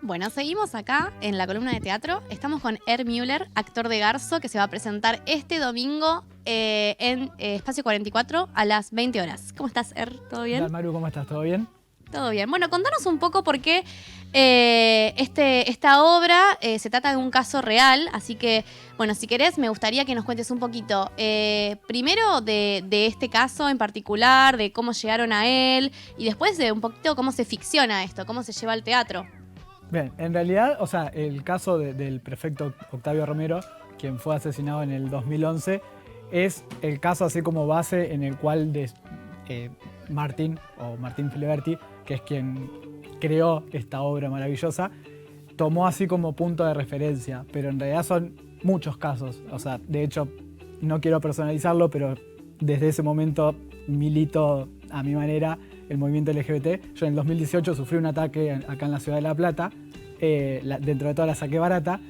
Bueno, seguimos acá en la columna de teatro. Estamos con Müller, actor de Garzo, que se va a presentar este domingo en Espacio 44 a las 20 horas. ¿Cómo estás, ¿Todo ¿Qué bien? tal, Maru? ¿Cómo estás? ¿Todo bien? Todo bien. Bueno, contanos un poco por qué esta obra se trata de un caso real, así que, bueno, si querés, me gustaría que nos cuentes un poquito, primero de este caso en particular, de cómo llegaron a él, y después de un poquito cómo se ficciona esto, cómo se lleva al teatro. Bien, en realidad, o sea, el caso del prefecto Octavio Romero, quien fue asesinado en el 2011, es el caso así como base en el cual Martín Filiberti, que es quien creó esta obra maravillosa, tomó así como punto de referencia, pero en realidad son muchos casos. O sea, de hecho, no quiero personalizarlo, pero desde ese momento milito a mi manera el movimiento LGBT. Yo en el 2018 sufrí un ataque acá en la ciudad de La Plata, dentro de toda la saqué barata,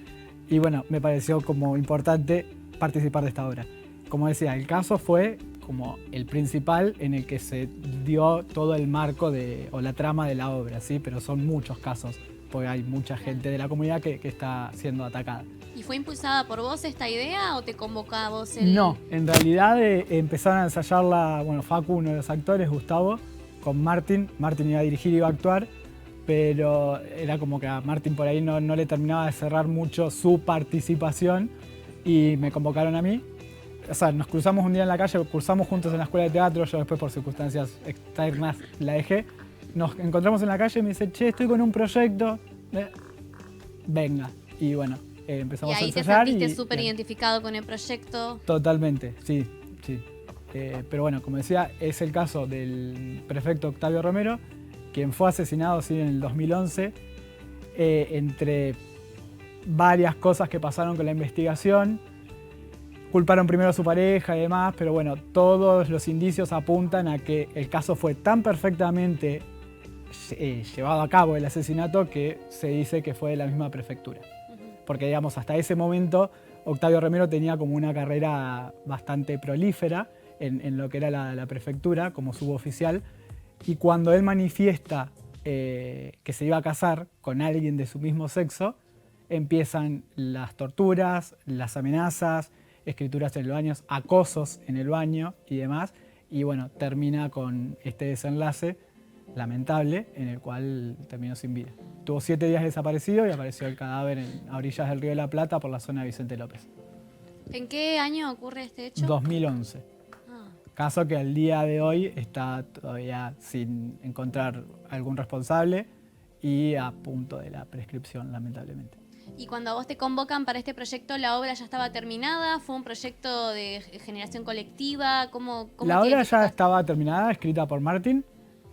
y bueno, me pareció como importante participar de esta obra. Como decía, el caso fue como el principal en el que se dio todo el marco o la trama de la obra, ¿sí? Pero son muchos casos, porque hay mucha gente de la comunidad que está siendo atacada. ¿Y fue impulsada por vos esta idea o te convocaba vos No, en realidad empezaron a ensayarla, bueno, Facu, uno de los actores, Gustavo, con Martín. Martín iba a dirigir, iba a actuar, pero era como que a Martín por ahí no le terminaba de cerrar mucho su participación y me convocaron a mí. O sea, nos cruzamos un día en la calle, cursamos juntos en la escuela de teatro, yo después por circunstancias externas la dejé. Nos encontramos en la calle y me dice, che, estoy con un proyecto, venga. Y bueno, empezamos a ensayar. Y ahí te sentiste súper identificado con el proyecto. Totalmente, sí. Pero bueno, como decía, es el caso del prefecto Octavio Romero, quien fue asesinado en el 2011, entre varias cosas que pasaron con la investigación. Culparon primero a su pareja y demás, pero bueno, todos los indicios apuntan a que el caso fue tan perfectamente llevado a cabo, el asesinato, que se dice que fue de la misma prefectura. Porque, digamos, hasta ese momento Octavio Romero tenía como una carrera bastante prolífera en lo que era la prefectura como suboficial, y cuando él manifiesta que se iba a casar con alguien de su mismo sexo, empiezan las torturas, las amenazas, escrituras en el baño, acosos en el baño y demás, y bueno, termina con este desenlace lamentable en el cual terminó sin vida. Tuvo 7 días desaparecido y apareció el cadáver a orillas del río de la Plata por la zona de Vicente López. ¿En qué año ocurre este hecho? 2011. Caso que al día de hoy está todavía sin encontrar algún responsable y a punto de la prescripción, lamentablemente. Y cuando a vos te convocan para este proyecto, ¿la obra ya estaba terminada? ¿Fue un proyecto de generación colectiva? ¿Cómo la obra ya estaba terminada, escrita por Martín,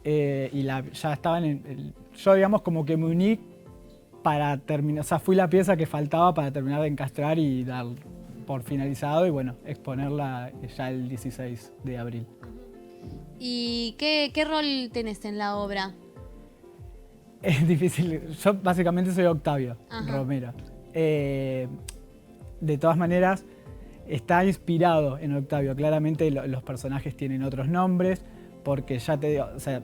y ya estaban yo, digamos, como que me uní para terminar, o sea, fui la pieza que faltaba para terminar de encastrar y dar por finalizado y bueno, exponerla ya el 16 de abril. ¿Y qué rol tenés en la obra? Es difícil. Yo básicamente soy Octavio Romero. De todas maneras, está inspirado en Octavio. Claramente los personajes tienen otros nombres, porque ya te digo, o sea,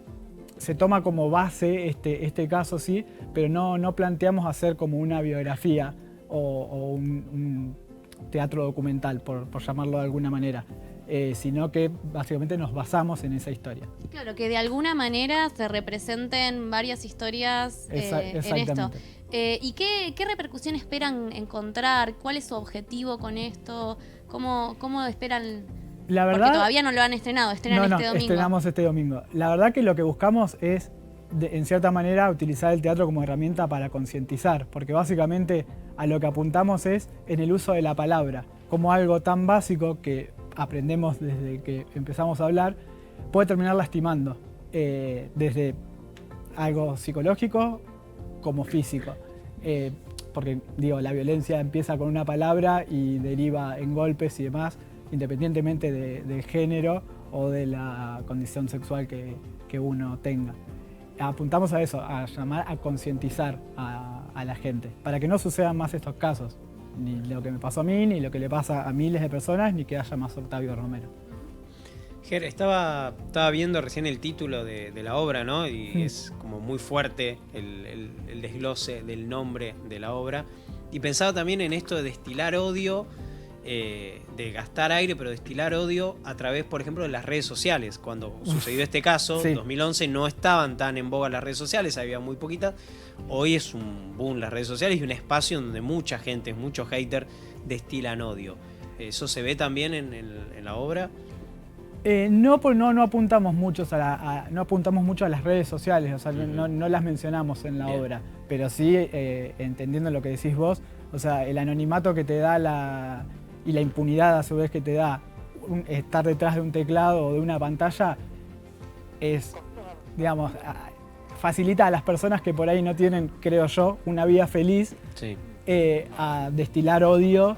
se toma como base este caso, sí, pero no planteamos hacer como una biografía o un teatro documental, por llamarlo de alguna manera. Sino que básicamente nos basamos en esa historia. Claro, que de alguna manera se representen varias historias en esto. ¿Y qué repercusión esperan encontrar? ¿Cuál es su objetivo con esto? ¿Cómo esperan? La verdad, porque todavía no lo han estrenado, estrenan este domingo. Estrenamos este domingo. La verdad que lo que buscamos es, en cierta manera, utilizar el teatro como herramienta para concientizar, porque básicamente a lo que apuntamos es en el uso de la palabra, como algo tan básico que aprendemos desde que empezamos a hablar, puede terminar lastimando, desde algo psicológico como físico. Porque digo, la violencia empieza con una palabra y deriva en golpes y demás, independientemente del género o de la condición sexual que uno tenga. Apuntamos a eso, a llamar a concientizar a la gente, para que no sucedan más estos casos. Ni lo que me pasó a mí, ni lo que le pasa a miles de personas, ni que haya más Octavio Romero. Ger, estaba viendo recién el título de la obra, ¿no? Y es como muy fuerte el desglose del nombre de la obra. Y pensaba también en esto de destilar odio, de gastar aire, pero destilar odio a través, por ejemplo, de las redes sociales. Cuando sucedió este caso, en 2011 no estaban tan en boga las redes sociales, había muy poquitas. Hoy es un boom las redes sociales y un espacio donde mucha gente, muchos haters destilan odio. ¿Eso se ve también en la obra? No apuntamos mucho no apuntamos mucho a las redes sociales, o sea, no las mencionamos en la obra, pero sí, entendiendo lo que decís vos, o sea, el anonimato que te da y la impunidad a su vez que te da estar detrás de un teclado o de una pantalla es, digamos, facilita a las personas que por ahí no tienen, creo yo, una vida feliz, a destilar odio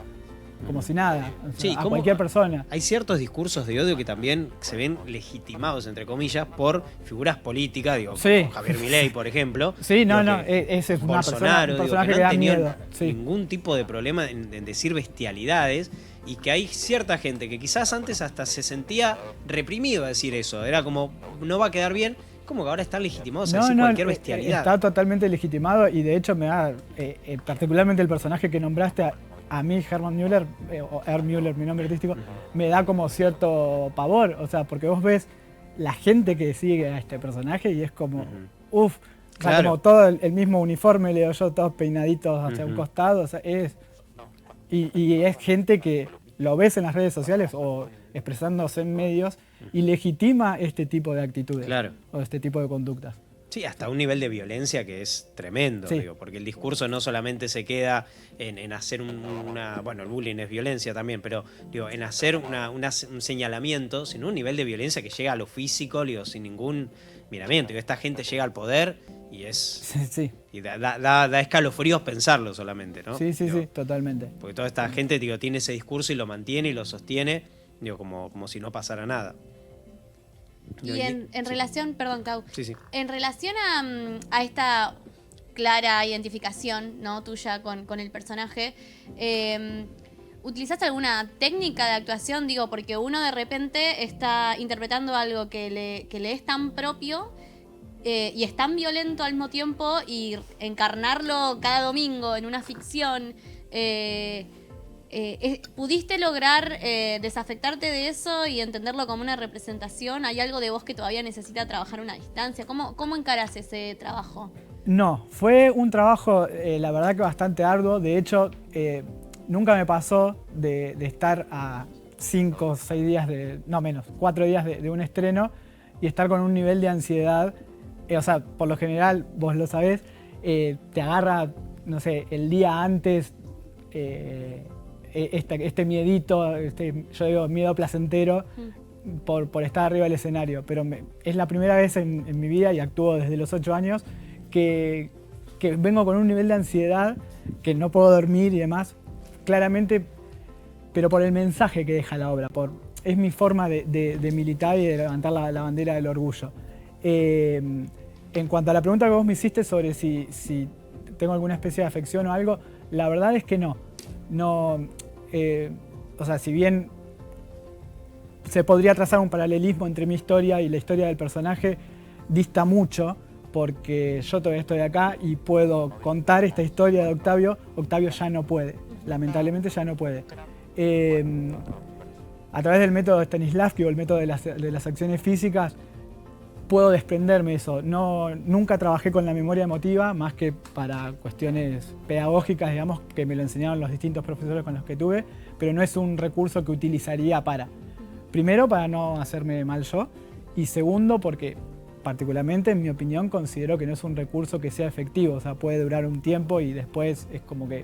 como si nada, o sea, a cualquier persona. Hay ciertos discursos de odio que también se ven legitimados, entre comillas, por figuras políticas, digo, como Javier Milei, por ejemplo. Sí, ese es Bolsonaro, un personaje que que no da han tenido miedo. ningún tipo de problema en decir bestialidades, y que hay cierta gente que quizás antes hasta se sentía reprimido a decir eso, era como, no va a quedar bien, como que ahora están legitimados a decir cualquier bestialidad. Está totalmente legitimado, y de hecho me da, particularmente el personaje que nombraste, a mí Herman Müller, o Müller, mi nombre artístico, me da como cierto pavor, o sea, porque vos ves la gente que sigue a este personaje y es como, o sea, como todo el mismo uniforme, leo yo, todos peinaditos hacia un costado, o sea, y es gente que lo ves en las redes sociales o expresándose en medios y legitima este tipo de actitudes o este tipo de conductas. Sí, hasta un nivel de violencia que es tremendo, digo, porque el discurso no solamente se queda en hacer bueno, el bullying es violencia también, pero digo, en hacer un señalamiento, sino un nivel de violencia que llega a lo físico, digo, sin ningún miramiento. Digo, esta gente llega al poder y es... Y da escalofríos pensarlo solamente, ¿no? Sí, totalmente. Porque toda esta gente, digo, tiene ese discurso y lo mantiene y lo sostiene, digo, como si no pasara nada. Y en relación, perdón, Cau, en relación a esta clara identificación, ¿no?, tuya con el personaje, ¿utilizaste alguna técnica de actuación? Digo, porque uno de repente está interpretando algo que le es tan propio y es tan violento al mismo tiempo, y encarnarlo cada domingo en una ficción... ¿pudiste lograr desafectarte de eso y entenderlo como una representación? ¿Hay algo de vos que todavía necesita trabajar a una distancia? ¿Cómo encarás ese trabajo? No, fue un trabajo, la verdad que bastante arduo. De hecho, nunca me pasó de estar a 5 o 6 días, 4 días de un estreno y estar con un nivel de ansiedad. O sea, por lo general, vos lo sabés, te agarra, no sé, el día antes... Este miedito, yo digo miedo placentero por estar arriba del escenario, pero es la primera vez en mi vida, y actúo desde los 8 años, que vengo con un nivel de ansiedad, que no puedo dormir y demás, claramente, pero por el mensaje que deja la obra, es mi forma de militar y de levantar la bandera del orgullo. En cuanto a la pregunta que vos me hiciste sobre si tengo alguna especie de afección o algo, la verdad es que no. O sea, si bien se podría trazar un paralelismo entre mi historia y la historia del personaje, dista mucho, porque yo todavía estoy acá y puedo contar esta historia de Octavio. Octavio ya no puede, lamentablemente ya no puede. A través del método de Stanislavski o el método de las acciones físicas, puedo desprenderme de eso. Nunca trabajé con la memoria emotiva, más que para cuestiones pedagógicas, digamos, que me lo enseñaron los distintos profesores con los que tuve, pero no es un recurso que utilizaría primero, para no hacerme mal yo, y segundo, porque particularmente, en mi opinión, considero que no es un recurso que sea efectivo. O sea, puede durar un tiempo y después es como que...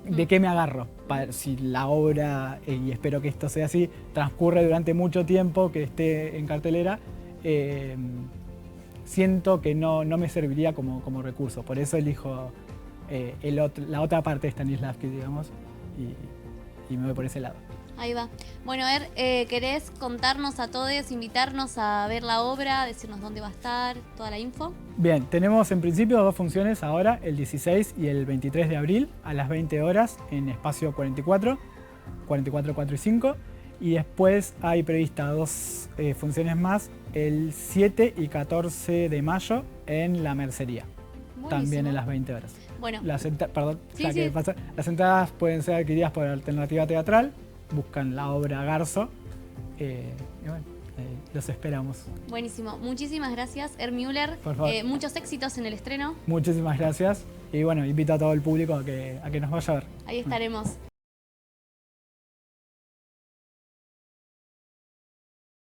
¿De qué me agarro? Si la obra, y espero que esto sea así, transcurre durante mucho tiempo, que esté en cartelera, siento que no me serviría como recurso. Por eso elijo la otra parte de Stanislavski, digamos, y me voy por ese lado. Ahí va. Bueno, ¿querés contarnos a todos, invitarnos a ver la obra, decirnos dónde va a estar, toda la info? Bien, tenemos en principio 2 funciones ahora, el 16 y el 23 de abril, a las 20 horas, en espacio 44, 4 y 5. Y después hay previstas 2 funciones más, el 7 y 14 de mayo en La Mercería. Buenísimo. También en las 20 horas. Bueno, Perdón, Sí, ya que sí. pasa. Las entradas pueden ser adquiridas por Alternativa Teatral, buscan la obra Garzo. Y bueno, los esperamos. buenísimo. Muchísimas gracias, Müller. Por favor. Muchos éxitos en el estreno. Muchísimas gracias. Y bueno, invito a todo el público a que nos vaya a ver. Ahí estaremos.